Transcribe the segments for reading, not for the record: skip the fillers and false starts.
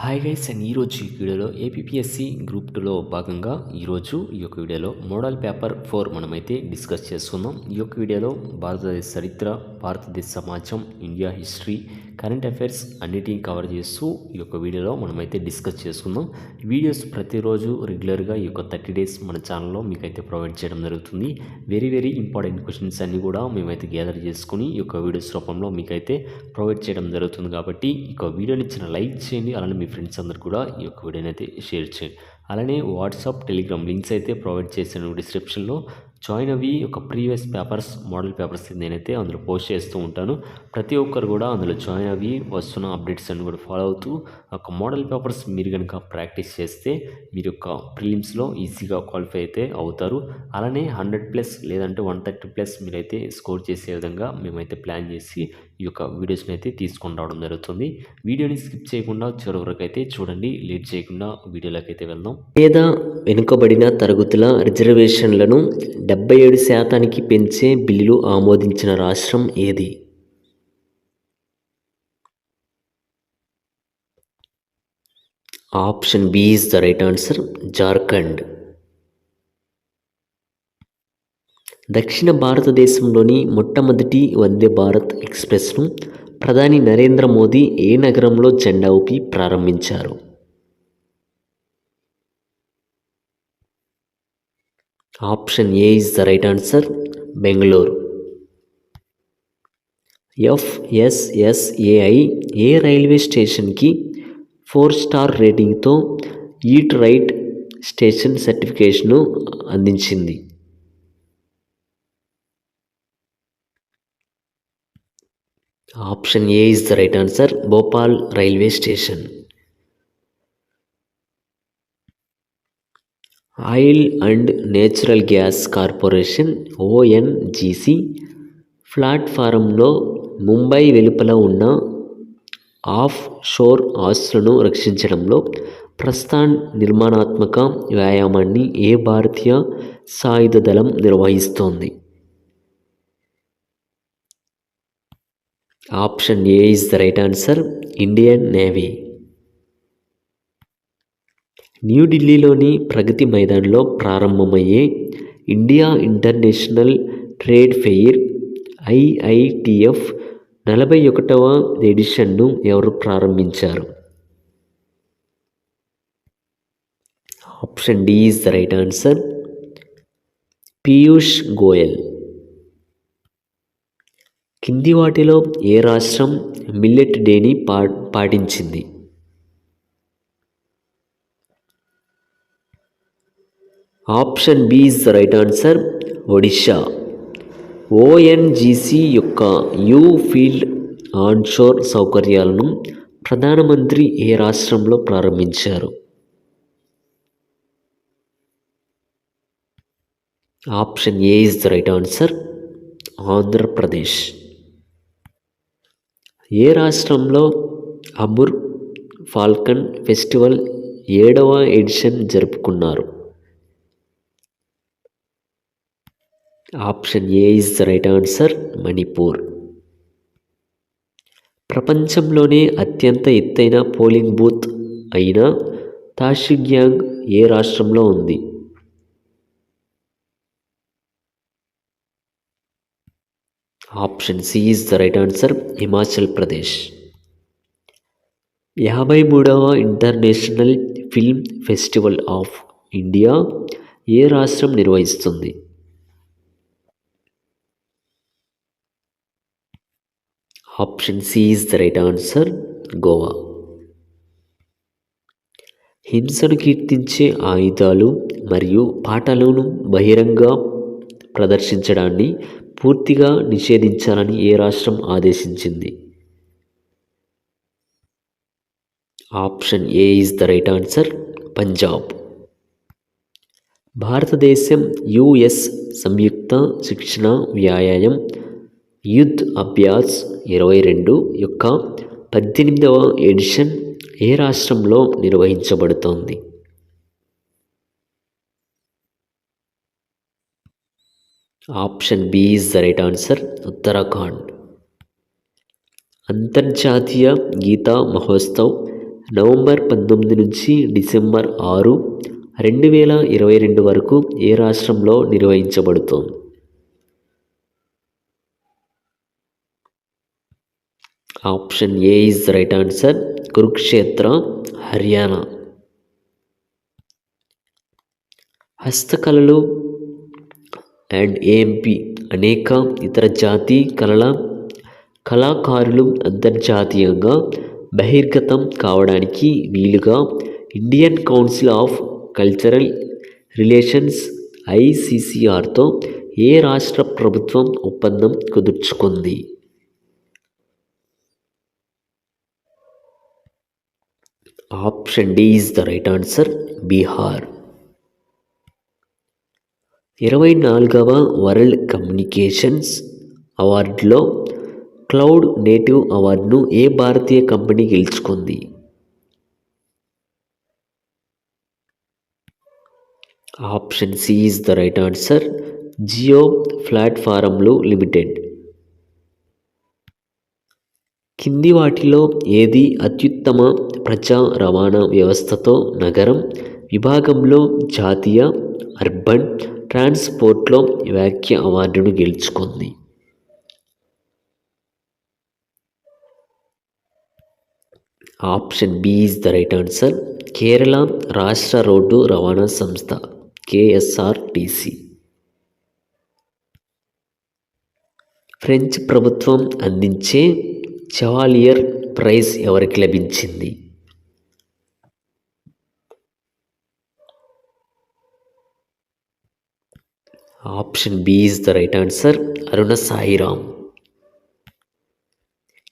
Hi guys and ఈరోజు ఈ వీడియోలో ఏపీఎస్సి గ్రూప్ 2లో భాగంగా ఈరోజు ఈ యొక్క వీడియోలో మోడల్ పేపర్ 4 మనమైతే డిస్కస్ చేసుకుందాం. ఈ యొక్క వీడియోలో భారతదేశ చరిత్ర, భారతదేశ సమాజం, ఇండియా హిస్టరీ, కరెంట్ అఫైర్స్ అన్నిటిని కవర్ చేస్తూ ఈ యొక్క వీడియోలో మనమైతే డిస్కస్ చేసుకుందాం. వీడియోస్ ప్రతిరోజు రెగ్యులర్గా ఈ యొక్క 30 days మన ఛానల్లో మీకైతే ప్రొవైడ్ చేయడం జరుగుతుంది. వెరీ ఇంపార్టెంట్ క్వశ్చన్స్ అన్నీ కూడా మేమైతే గ్యాదర్ చేసుకుని ఈ యొక్క వీడియోస్ రూపంలో మీకైతే ప్రొవైడ్ చేయడం జరుగుతుంది. కాబట్టి ఈ యొక్క వీడియోని ఇచ్చిన లైక్ చేయండి, అలానే మీ ఫ్రెండ్స్ అందరు కూడా ఈ యొక్క వీడియోని అయితే షేర్ చేయండి. అలానే వాట్సాప్, టెలిగ్రామ్ లింక్స్ అయితే ప్రొవైడ్ చేశాను డిస్క్రిప్షన్లో. జాయిన్ అవి ఒక ప్రీవియస్ పేపర్స్, మోడల్ పేపర్స్ నేనైతే అందులో పోస్ట్ చేస్తూ ఉంటాను. ప్రతి ఒక్కరు కూడా అందులో జాయిన్ అవి వస్తున్న అప్డేట్స్ అన్ని కూడా ఫాలో అవుతూ ఒక మోడల్ పేపర్స్ మీరు కనుక ప్రాక్టీస్ చేస్తే మీరు యొక్క ప్రిలిమ్స్లో ఈజీగా క్వాలిఫై అయితే అవుతారు. అలానే 100+ లేదంటే 130+ మీరైతే స్కోర్ చేసే విధంగా మేమైతే ప్లాన్ చేసి ఈ యొక్క వీడియోస్ని అయితే తీసుకొని రావడం జరుగుతుంది. వీడియోని స్కిప్ చేయకుండా చివరి వరకు అయితే చూడండి. లేట్ చేయకుండా వీడియోలోకి అయితే వెళ్దాం. పేద వెనుకబడిన తరగతుల రిజర్వేషన్లను 77% పెంచే బిల్లు ఆమోదించిన రాష్ట్రం ఏది? Option B is the right answer, Jharkhand. దక్షిణ భారతదేశంలోని మొట్టమొదటి వందే భారత్ ఎక్స్ప్రెస్ను ప్రధాని నరేంద్ర మోదీ ఏ నగరంలో జెండా ఊపి ప్రారంభించారు? Option A is the right answer, Bengaluru. FSSAI ఏ రైల్వే స్టేషన్కి 4 స్టార్ రేటింగ్తో ఈట్ రైట్ స్టేషన్ సర్టిఫికేషన్ను అందించింది? Option A is the right answer, Bhopal railway station. Oil and natural gas corporation ONGC ప్లాట్ఫారంలో ముంబై వెలుపల ఉన్న ఆఫ్ షోర్ ఆస్తులను రక్షించడంలో ప్రస్తుత నిర్మాణాత్మక వ్యాయామాన్ని ఏ భారతీయ సాయుధ దళం నిర్వహిస్తోంది? Option A is the right answer, Indian navy. న్యూఢిల్లీలోని ప్రగతి మైదాన్లో ప్రారంభమయ్యే India international trade fair IITF 41వ ఎడిషన్ను ఎవరు ప్రారంభించారు? Option D is the right answer, Piyush Goyal. కింది వాటిలో ఏ రాష్ట్రం మిల్లెట్ డేని పాటించింది? Option B is the right answer, Odisha. ONGC యొక్క యూ ఫీల్డ్ ఆన్షోర్ సౌకర్యాలను ప్రధానమంత్రి ఏ రాష్ట్రంలో ప్రారంభించారు? Option A is the right answer, Andhra Pradesh. ఏ రాష్ట్రంలో అమూర్ ఫాల్కన్ ఫెస్టివల్ 7వ ఎడిషన్ జరుపుకున్నారు? Option A is the right answer, Manipur. ప్రపంచంలోనే అత్యంత ఎత్తైన పోలింగ్ బూత్ అయిన తాషిగ్యాంగ్ ఏ రాష్ట్రంలో ఉంది? Option C is the right answer, Himachal Pradesh. 53వ international film festival of India ఏ రాష్ట్రం నిర్వహిస్తుంది? Option C is the right answer, Goa. హింసను కీర్తించే ఆయుధాలు మరియు పాటలను బహిరంగ ప్రదర్శించడాన్ని పూర్తిగా నిషేధించాలని ఏ రాష్ట్రం ఆదేశించింది? Option A is the right answer, Punjab. భారతదేశం యుఎస్ సంయుక్త శిక్షణ వ్యాయామం యుద్ధ్ అభ్యాస్ 22 యొక్క 18వ ఎడిషన్ ఏ రాష్ట్రంలో నిర్వహించబడుతోంది? Option B is the right answer, Uttarakhand. అంతర్జాతీయ గీతా మహోత్సవ్ నవంబర్ 19 నుంచి డిసెంబర్ 6, 2022 వరకు ఏ రాష్ట్రంలో నిర్వహించబడుతోంది? Option A is the right answer, Kurukshetra, Haryana. హస్తకళలు అండ్ ఏఎంపి అనేక ఇతర జాతి కళాకారులు అంతర్జాతీయంగా బహిర్గతం కావడానికి వీలుగా Indian council of cultural relations ICCRతో ఏ రాష్ట్ర ప్రభుత్వం ఒప్పందం కుదుర్చుకుంది? Option D is the right answer, Bihar. 24వ వరల్డ్ కమ్యూనికేషన్స్ అవార్డులో క్లౌడ్ నేటివ్ అవార్డును ఏ భారతీయ కంపెనీ గెలుచుకుంది? Option C is the right answer, Jio ప్లాట్ఫారమ్లు లిమిటెడ్. కింది వాటిలో ఏది అత్యుత్తమ ప్రజా రవాణా వ్యవస్థతో నగరం విభాగంలో జాతీయ అర్బన్ ట్రాన్స్పోర్ట్లో వ్యాఖ్య అవార్డును గెలుచుకుంది? Option B is the right answer, Kerala రాష్ట్ర రోడ్డు రవాణా సంస్థ KSRTC. ఫ్రెంచ్ ప్రభుత్వం అందించే చెవాలియర్ ప్రైజ్ ఎవరికి లభించింది? Option B is the right answer, Aruna Sairam.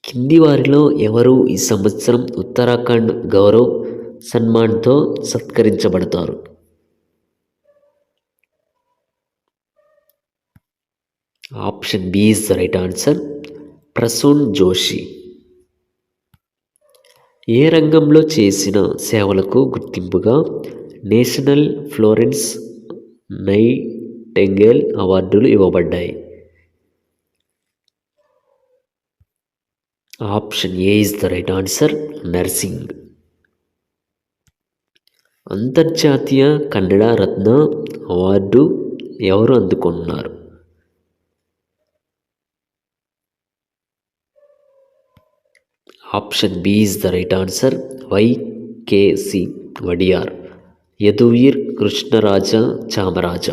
కింది వారిలో ఎవరు ఈ సంవత్సరం ఉత్తరాఖండ్ గౌరవ్ సన్మాన్తో సత్కరించబడతారు? Option B is the right answer, Prasoon Joshi. ఏ రంగంలో చేసిన సేవలకు గుర్తింపుగా నేషనల్ ఫ్లోరెన్స్ నైటింగేల్ అవార్డులు ఇవ్వబడ్డాయి? Option A is the right answer, nursing. అంతర్జాతీయ కన్నడ రత్న అవార్డు ఎవరు అందుకున్నారు? Option B is the right answer, YKC Wadiyar, Yaduveer Krishnaraja Chamaraja.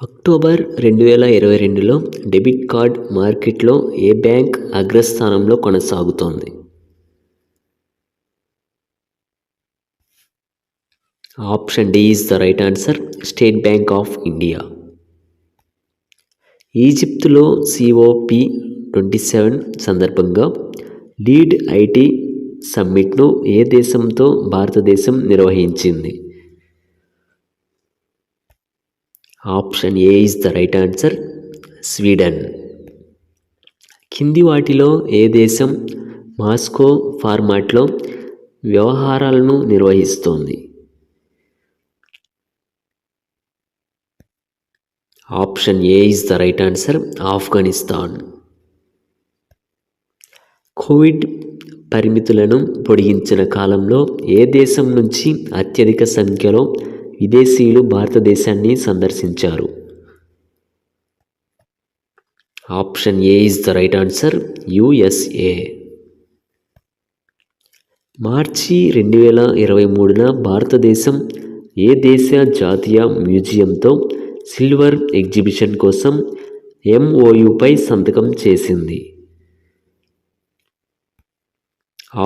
October 2022లో డెబిట్ కార్డ్ మార్కెట్లో ఏ బ్యాంక్ అగ్రస్థానంలో కొనసాగుతోంది? Option D is the right answer, state bank of India. ఈజిప్టులో COP27 సందర్భంగా లీడ్ IT సమ్మిట్ను ఏ దేశంతో భారతదేశం నిర్వహించింది? Option A is the right answer, Sweden. కింది వాటిలో ఏ దేశం మాస్కో ఫార్మాట్లో వ్యవహారాలను నిర్వహిస్తోంది? Option A is the right answer, Afghanistan. Covid పరిమితులను పొడిగించిన కాలంలో ఏ దేశం నుంచి అత్యధిక సంఖ్యలో విదేశీయులు భారతదేశాన్ని సందర్శించారు? Option A is the right answer, USA. మార్చి 2023న భారతదేశం ఏ దేశ జాతీయ మ్యూజియంతో సిల్వర్ ఎగ్జిబిషన్ కోసం MOUపై సంతకం చేసింది?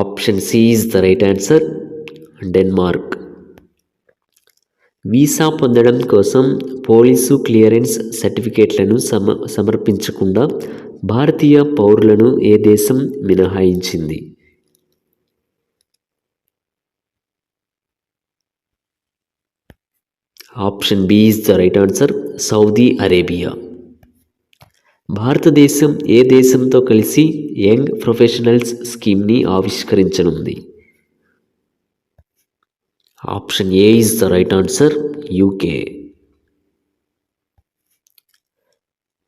Option C is the right answer, Denmark. Visa పొందడం కోసం పోలీసు క్లియరెన్స్ సర్టిఫికేట్లను సమర్పించకుండా భారతీయ పౌరులను ఏ దేశం మినహాయించింది? Option B is the right answer, Saudi Arabia. భారతదేశం ఏ దేశంతో కలిసి యంగ్ ప్రొఫెషనల్స్ స్కీమ్ని ఆవిష్కరించనుంది? Option A is the right answer, UK.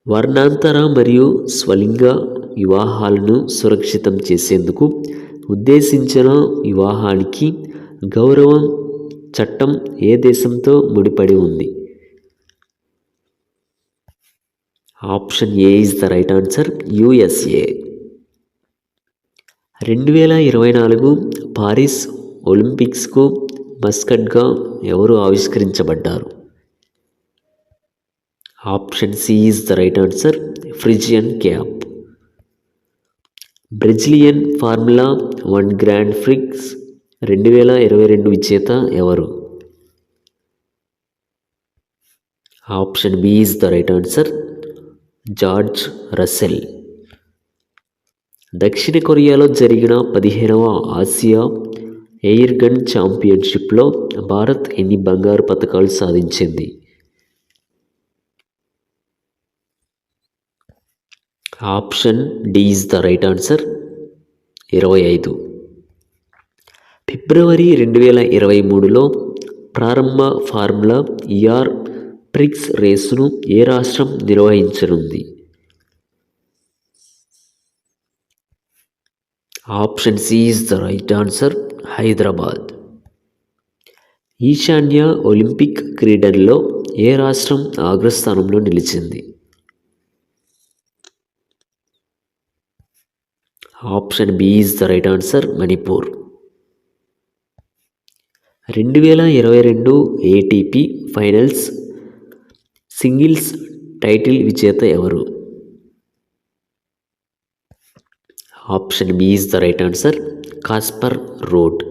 వర్ణాంతర మరియు స్వలింగ వివాహాలను సురక్షితం చేసేందుకు ఉద్దేశించిన వివాహానికి గౌరవం చట్టం ఏ దేశంతో ముడిపడి ఉంది? Option A is the right answer, USA. 2024 Paris ఒలింపిక్స్కు మస్కట్గా ఎవరు ఆవిష్కరించబడ్డారు? Option C is the right answer, Phrygian cap. Brazilian formula 1 grand prix 2022 విజేత ఎవరు? Option B is the right answer, George Russell. దక్షిణ కొరియాలో జరిగిన 15వ ఆసియా ఎయిర్ గన్ ఛాంపియన్షిప్లో భారత్ ఎన్ని బంగారు పతకాలు సాధించింది? Option D is the right answer, 25. ఫిబ్రవరి 2023లో ప్రారంభ ఫార్ములా ఈఆర్ ప్రిక్స్ రేసును ఏ రాష్ట్రం నిర్వహించనుంది? Option C is the right answer, Hyderabad. ఈశాన్య ఒలింపిక్ క్రీడల్లో ఏ రాష్ట్రం అగ్రస్థానంలో నిలిచింది? Option B is the right answer, Manipur. 2022 ATP finals singles title విజేత ఎవరు? Option B is the right answer, Casper Ruud.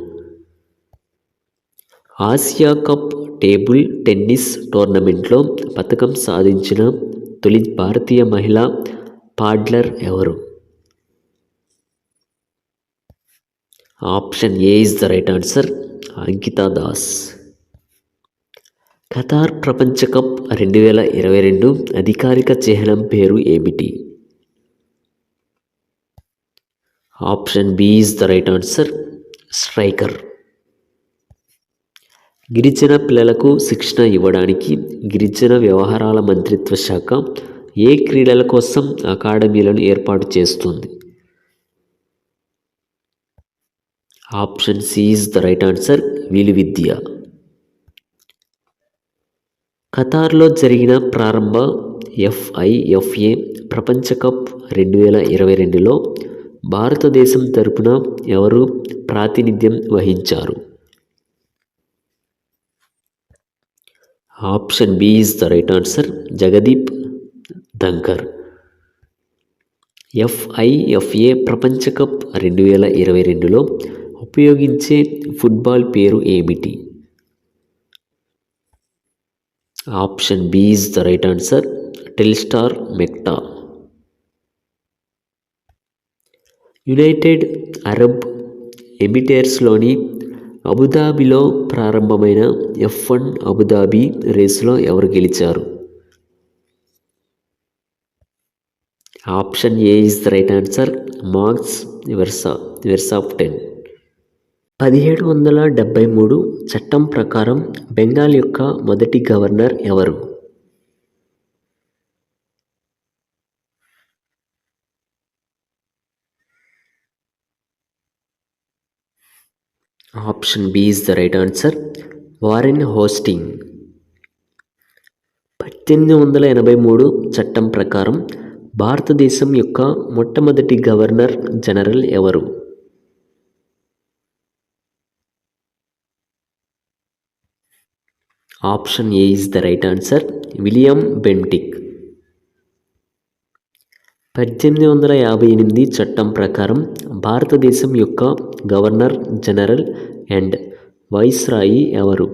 Asia cup table tennis టోర్నమెంట్లో పతకం సాధించిన తొలి భారతీయ మహిళా పాడ్లర్ ఎవరు? Option A is the right answer, Ankita Das. Qatar ప్రపంచ కప్ 2022 అధికారిక చిహ్నం పేరు ఏమిటి? Option B is the right answer, striker. గిరిజన పిల్లలకు శిక్షణ ఇవ్వడానికి గిరిజన వ్యవహారాల మంత్రిత్వ శాఖ ఏ క్రీడల కోసం అకాడమీలను ఏర్పాటు చేస్తుంది? Option C is the right answer, విలువిద్య. ఖతార్లో జరిగిన ప్రారంభ FIFA ప్రపంచ కప్ 2022లో భారతదేశం తరపున ఎవరు ప్రాతినిధ్యం వహించారు? Option B is the right answer, Jagdeep Dhankhar. FIFA ప్రపంచ కప్ 2022లో ఉపయోగించే ఫుట్బాల్ పేరు ఏమిటి? Option B is the right answer, Telstar Mechta. United Arab ఎమిరేట్స్లోని అబుదాబిలో ప్రారంభమైన F1 అబుదాబి రేసులో ఎవరు గెలిచారు? Option A is the right answer, Max Verstappen. 1773 చట్టం ప్రకారం బెంగాల్ యొక్క మొదటి గవర్నర్ ఎవరు? Option B is the right answer, Warren Hastings. 1883 చట్టం ప్రకారం భారతదేశం యొక్క మొట్టమొదటి గవర్నర్ జనరల్ ఎవరు? Option A is the right answer, William Bentinck. 1858 చట్టం ప్రకారం భారతదేశం యొక్క గవర్నర్ జనరల్ అండ్ వైస్రాయి ఎవరు?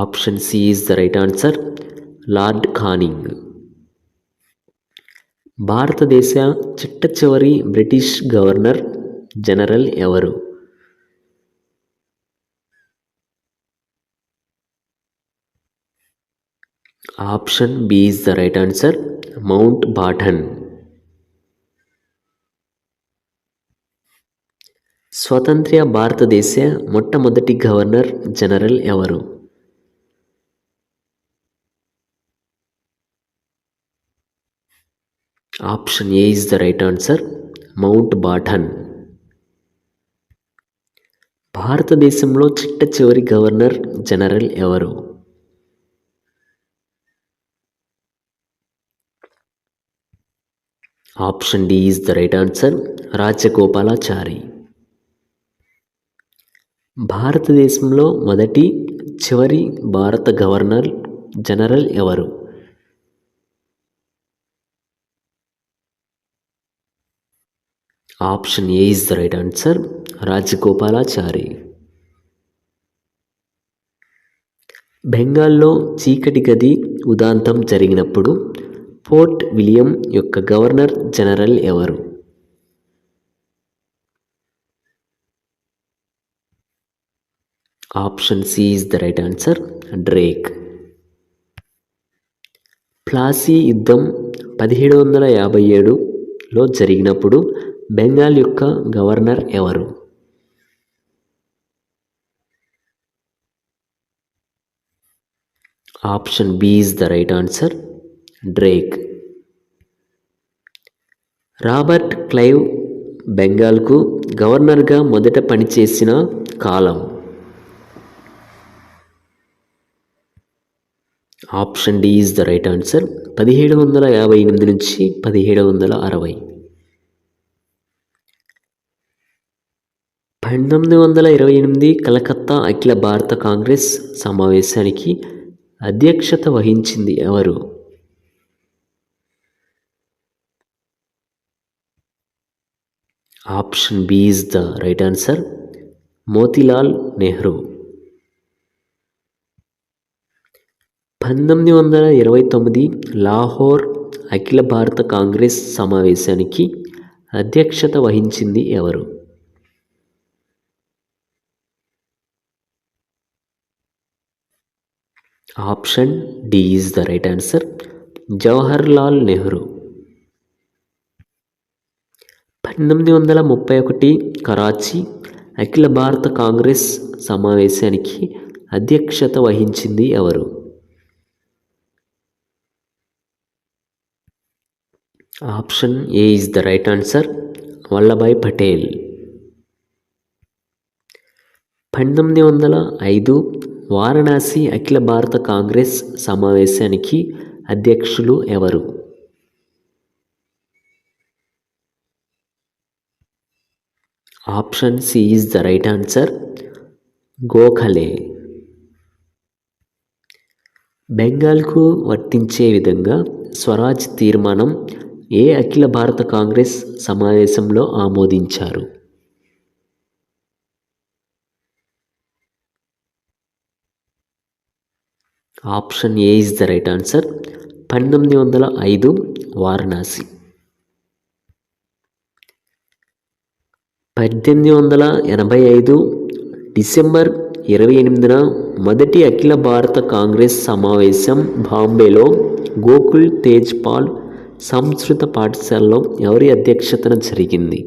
Option C is the right answer, lord Canning. భారతదేశ చిట్ట చివరి బ్రిటిష్ గవర్నర్ జనరల్ ఎవరు? Option B is the right answer, Mountbatten. స్వతంత్ర భారతదేశ మొట్టమొదటి గవర్నర్ జనరల్ ఎవరు? Option A is the right answer, Mountbatten. భారతదేశంలో చిట్ట చివరి గవర్నర్ జనరల్ ఎవరు? Option D is the right answer, Rajagopalachari. భారతదేశంలో మొదటి చివరి భారత గవర్నర్ జనరల్ ఎవరు? Option A is the right answer, Rajagopalachari. బెంగాల్లో చీకటి గది ఉదంతం జరిగినప్పుడు ఫోర్ట్ విలియం యొక్క గవర్నర్ జనరల్ ఎవరు? Option C is the right answer, Drake. Plassey యుద్ధం 1757లో జరిగినప్పుడు బెంగాల్ యొక్క గవర్నర్ ఎవరు? Option B is the right answer, Drake. Robert Clive బెంగాల్కు గవర్నర్గా మొదట పనిచేసిన కాలం? Option D is the right answer, 1758 నుంచి 1760. 1928 కలకత్తా అఖిల భారత కాంగ్రెస్ సమావేశానికి అధ్యక్షత వహించింది ఎవరు? Option B is the right answer, Motilal Nehru. 1929 Lahore అఖిల భారత కాంగ్రెస్ సమావేశానికి అధ్యక్షత వహించింది ఎవరు? Option D is the right answer, Jawaharlal Nehru. 1931 Karachi అఖిల భారత కాంగ్రెస్ సమావేశానికి అధ్యక్షత వహించింది ఎవరు? Option A is the right answer, Vallabhbhai Patel. 1905 Varanasi అఖిల భారత కాంగ్రెస్ సమావేశానికి అధ్యక్షులు ఎవరు? Option C is the right answer, Gokhale. బెంగాల్కు వర్తించే విధంగా స్వరాజ్ తీర్మానం ఏ అఖిల భారత కాంగ్రెస్ సమావేశంలో ఆమోదించారు? Option A is the right answer, 1905 Varanasi. 1885 December 28న మొదటి అఖిల భారత కాంగ్రెస్ సమావేశం బాంబేలో గోకుల్ తేజ్పాల్ సంస్కృత పాఠశాలలో ఎవరి అధ్యక్షతన జరిగింది?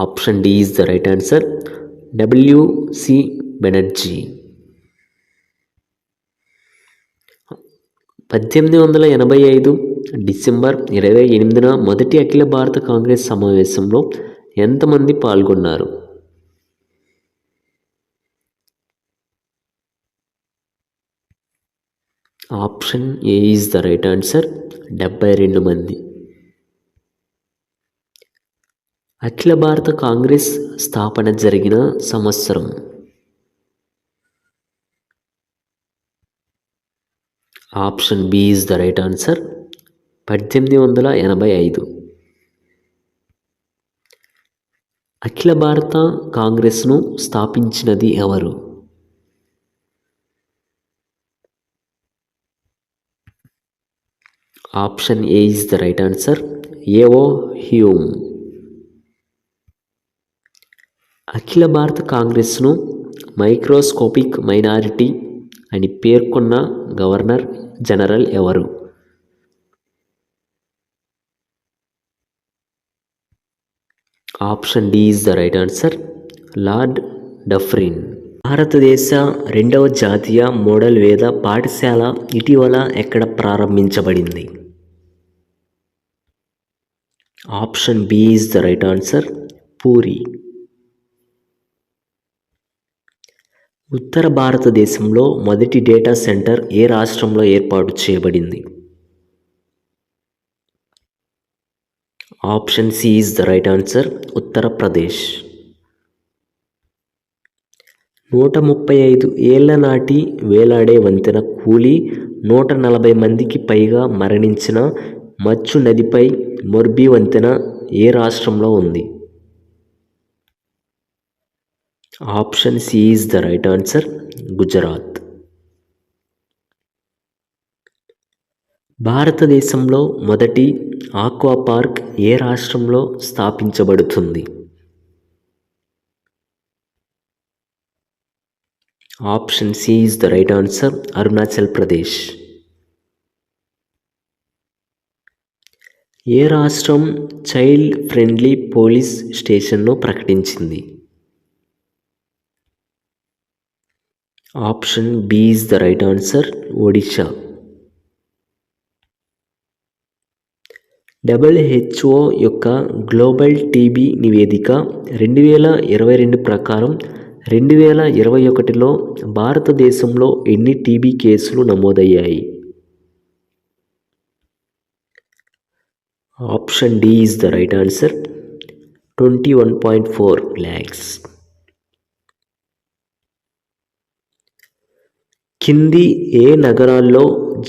Option D is the right answer, W C Banerjee. 1885 December 28న మొదటి అఖిల భారత కాంగ్రెస్ సమావేశంలో ఎంతమంది పాల్గొన్నారు? Option A is the right answer, 72 మంది. అఖిల భారత కాంగ్రెస్ స్థాపన జరిగిన సంవత్సరం? Option B is the right answer, 1885. అఖిల భారత కాంగ్రెస్ను స్థాపించినది ఎవరు? Option A is the right answer, A O Hume. అఖిల భారత కాంగ్రెస్ను మైక్రోస్కోపిక్ మైనారిటీ అని పేర్కొన్న గవర్నర్ జనరల్ ఎవరు? Option D is the right answer, Lord Dufferin. భారతదేశ రెండవ జాతీయ మోడల్ వేద పాఠశాల ఇటీవల ఎక్కడ ప్రారంభించబడింది? Option B is the right answer, Puri. ఉత్తర భారతదేశంలో మొదటి డేటా సెంటర్ ఏ రాష్ట్రంలో ఏర్పాటు చేయబడింది? Option C is the right answer, Uttar Pradesh. 135 ఏళ్ల నాటి వేలాడే వంతెన కూలి 140 మందికి పైగా మరణించిన మచ్చు నదిపై మొర్బీ వంతెన ఏ రాష్ట్రంలో ఉంది? Option C is the right answer, Gujarat. భారతదేశంలో మొదటి ఆక్వా పార్క్ ఏ రాష్ట్రంలో స్థాపించబడుతుంది? Option C is the right answer, Arunachal Pradesh. ఏ రాష్ట్రం చైల్డ్ ఫ్రెండ్లీ పోలీస్ స్టేషన్ను ప్రకటించింది? Option B is the right answer, Odisha. WHO యొక్క గ్లోబల్ టీబీ నివేదిక 2022 ప్రకారం 2021లో భారతదేశంలో ఎన్ని టీబీ కేసులు నమోదయ్యాయి? Option D is the right answer, 21.4 lakhs. కింది ఏ నగరాల్లో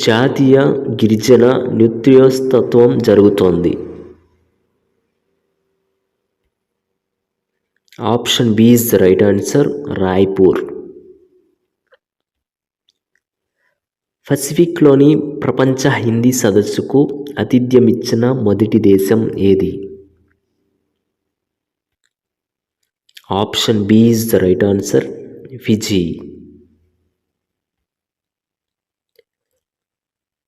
జాతీయ గిరిజన నృత్యోత్సవం జరుగుతోంది? Option B is the right answer, Raipur. పసిఫిక్లోని ప్రపంచ హిందీ సదస్సుకు ఆతిథ్యమిచ్చిన మొదటి దేశం ఏది? Option B is the right answer, Fiji.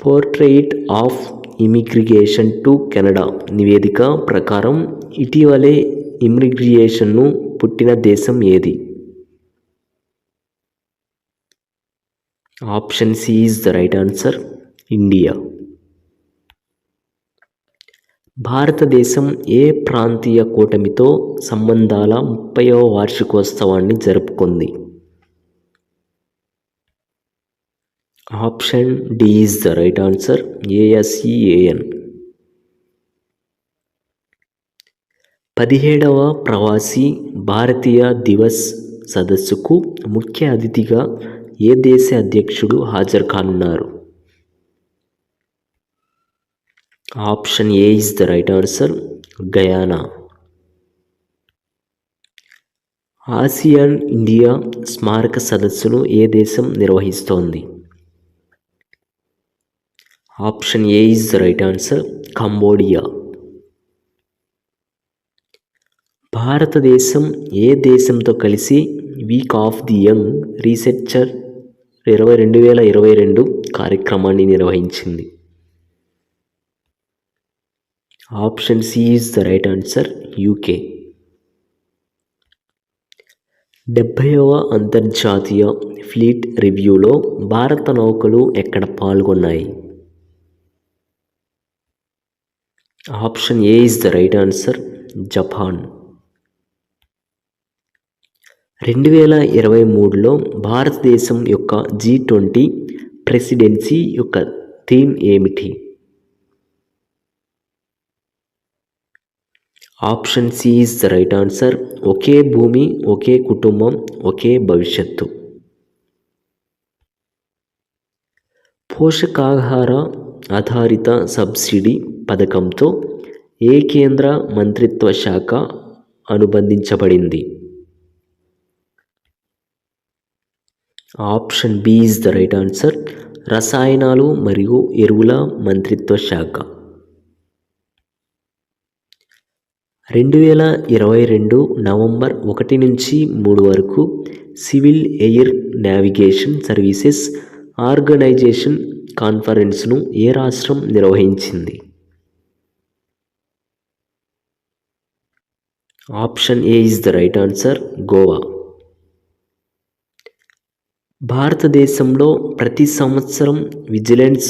Portrait of immigration to Canada నివేదిక ప్రకారం ఇటీవలే ఇమిగ్రేషన్ను పుట్టిన దేశం ఏది? Option C is the right answer, India. భారతదేశం ఏ ప్రాంతీయ కూటమితో సంబంధాల 30వ వార్షికోత్సవాన్ని జరుపుకుంది? Option D is the right answer, ASEAN. 17వ ప్రవాసీ భారతీయ దివస్ సదస్సుకు ముఖ్య అతిథిగా ఏ దేశ అధ్యక్షుడు హాజరు కానున్నారు? Option A is the right answer, Guyana. ASEAN India స్మారక సదస్సును ఏ దేశం నిర్వహిస్తోంది? Option A is the right answer, Cambodia. భారతదేశం ఏ దేశంతో కలిసి week of the young researcher 2022 కార్యక్రమాన్ని నిర్వహించింది? Option C is the right answer, UK. 70వ అంతర్జాతీయ ఫ్లీట్ రివ్యూలో భారత నౌకలు ఎక్కడ పాల్గొన్నాయి? Option A is the right answer, Japan. 2023లో భారతదేశం యొక్క G20 ప్రెసిడెన్సీ యొక్క థీమ్ ఏమిటి? Option C is the right answer, ఒకే భూమి ఒకే కుటుంబం ఒకే భవిష్యత్తు. పోషకాహార ఆధారిత సబ్సిడీ పథకంతో ఏ కేంద్ర మంత్రిత్వ శాఖ అనుబంధించబడింది? Option B is the right answer, రసాయనాలు మరియు ఎరువుల మంత్రిత్వ శాఖ. 2022 నవంబర్ 1 నుంచి 3 వరకు civil air navigation services organisation కాన్ఫరెన్స్ను ఏ రాష్ట్రం నిర్వహించింది? Option A is the right answer, Goa. భారతదేశంలో ప్రతి సంవత్సరం విజిలెన్స్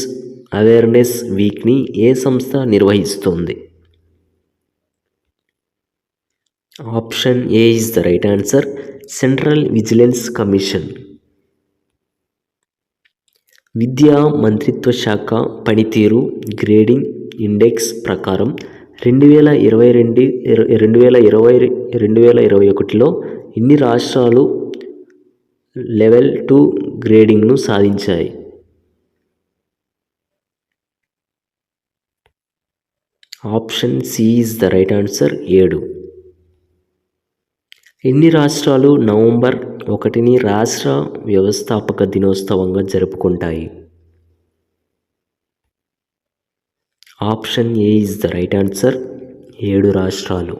అవేర్నెస్ వీక్ని ఏ సంస్థ నిర్వహిస్తుంది? Option A is the right answer, central vigilance commission. విద్యా మంత్రిత్వ శాఖ పనితీరు గ్రేడింగ్ ఇండెక్స్ ప్రకారం 2021లో ఎన్ని రాష్ట్రాలు లెవెల్ 2 గ్రేడింగ్ను సాధించాయి? Option C is the right answer, 7. ఎన్ని రాష్ట్రాలు నవంబర్ 1ని రాష్ట్ర వ్యవస్థాపక దినోత్సవంగా జరుపుకుంటాయి? Option A is the right answer, 7 రాష్ట్రాలు.